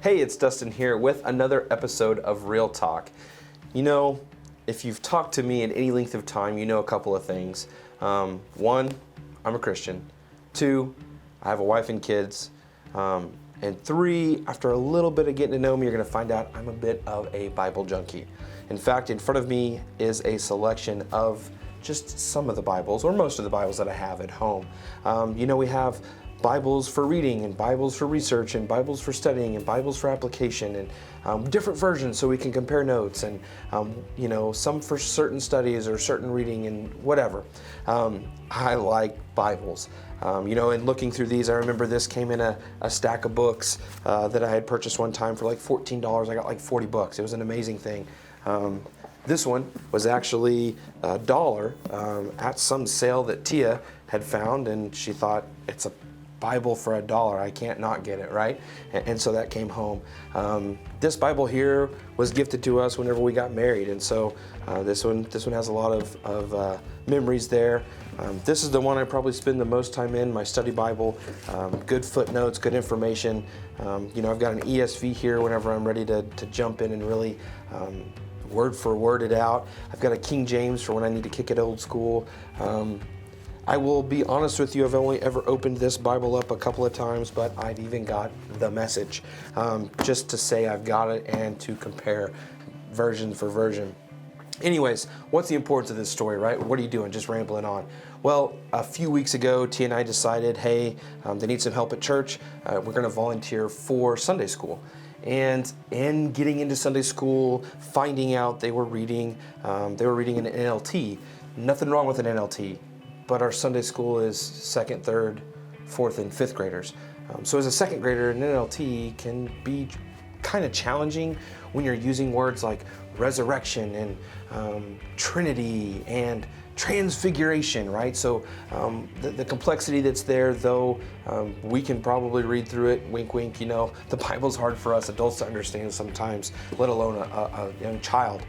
Hey, it's Dustin here with another episode of Real Talk. You know, if you've talked to me in any length of time, you know a couple of things. One, I'm a Christian. Two, I have a wife and kids. And three, after a little bit of getting to know me, you're going to find out I'm a bit of a Bible junkie. In fact, in front of me is a selection of just some of the Bibles, or most of the Bibles that I have at home. We have Bibles for reading, and Bibles for research, and Bibles for studying, and Bibles for application, and different versions so we can compare notes, and some for certain studies or certain reading and whatever. I like Bibles. And looking through these, I remember this came in a stack of books that I had purchased one time for like $14. I got like 40 books. It was an amazing thing. This one was actually $1 at some sale that Tia had found, and she thought, it's a Bible for $1. I can't not get it, right? And so that came home. This Bible here was gifted to us whenever we got married, and so this one has a lot of memories there. This is the one I probably spend the most time in, my study Bible. Good footnotes, good information. I've got an ESV here whenever I'm ready to jump in and really word for word it out. I've got a King James for when I need to kick it old school. I will be honest with you, I've only ever opened this Bible up a couple of times, but I've even got the Message, just to say I've got it and to compare version for version. Anyways, what's the importance of this story, right? What are you doing? Just rambling on. Well, a few weeks ago, T and I decided, hey, they need some help at church. We're going to volunteer for Sunday school. And in getting into Sunday school, finding out they were reading an NLT. Nothing wrong with an NLT, but our Sunday school is second, third, fourth, and fifth graders. So as a second grader, an NLT can be kind of challenging when you're using words like resurrection and Trinity and transfiguration, right? So the complexity that's there, though we can probably read through it, wink, wink, the Bible's hard for us adults to understand sometimes, let alone a young child.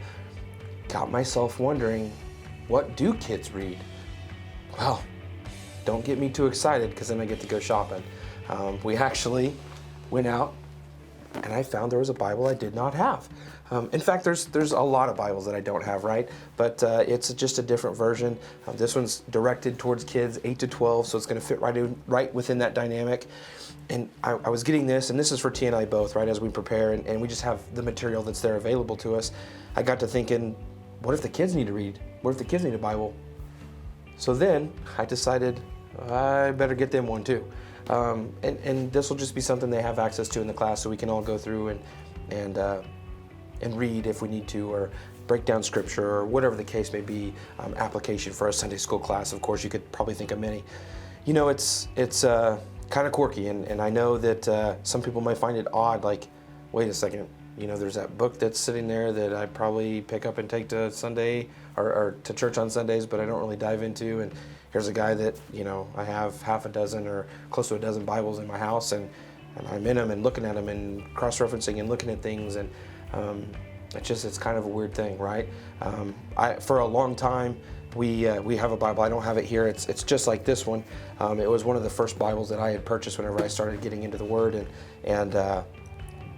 Got myself wondering, what do kids read? Well, don't get me too excited because then I get to go shopping. We actually went out and I found there was a Bible I did not have. In fact, there's a lot of Bibles that I don't have, right? But it's just a different version. This one's directed towards kids 8 to 12, so it's going to fit right within that dynamic. And I was getting this, and this is for T and I both, right, as we prepare, and we just have the material that's there available to us. I got to thinking, what if the kids need to read? What if the kids need a Bible? So then I decided I better get them one too. And this will just be something they have access to in the class, so we can all go through and read if we need to, or break down scripture, or whatever the case may be. Application for a Sunday school class, of course, you could probably think of many. It's kind of quirky, and I know that some people might find it odd, like, wait a second, there's that book that's sitting there that I probably pick up and take to Sunday or to church on Sundays, but I don't really dive into. And here's a guy that, I have half a dozen or close to a dozen Bibles in my house, and I'm in them and looking at them and cross-referencing and looking at things. And it's kind of a weird thing, right? For a long time, we have a Bible. I don't have it here. It's just like this one. It was one of the first Bibles that I had purchased whenever I started getting into the Word, and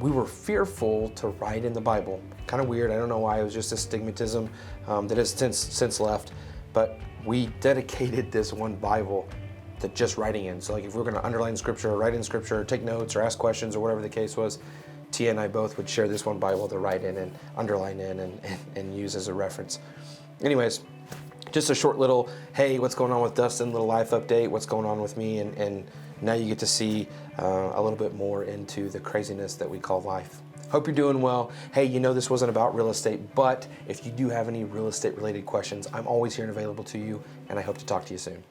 we were fearful to write in the Bible. Kind of weird. I don't know why. It was just a stigmatism that has since left. But we dedicated this one Bible to just writing in. So like if we were going to underline scripture or write in scripture or take notes or ask questions or whatever the case was, Tia and I both would share this one Bible to write in and underline in and use as a reference. Anyways, just a short little, hey, what's going on with Dustin, little life update, what's going on with me, and now you get to see a little bit more into the craziness that we call life. Hope you're doing well. Hey, this wasn't about real estate, but if you do have any real estate related questions, I'm always here and available to you, and I hope to talk to you soon.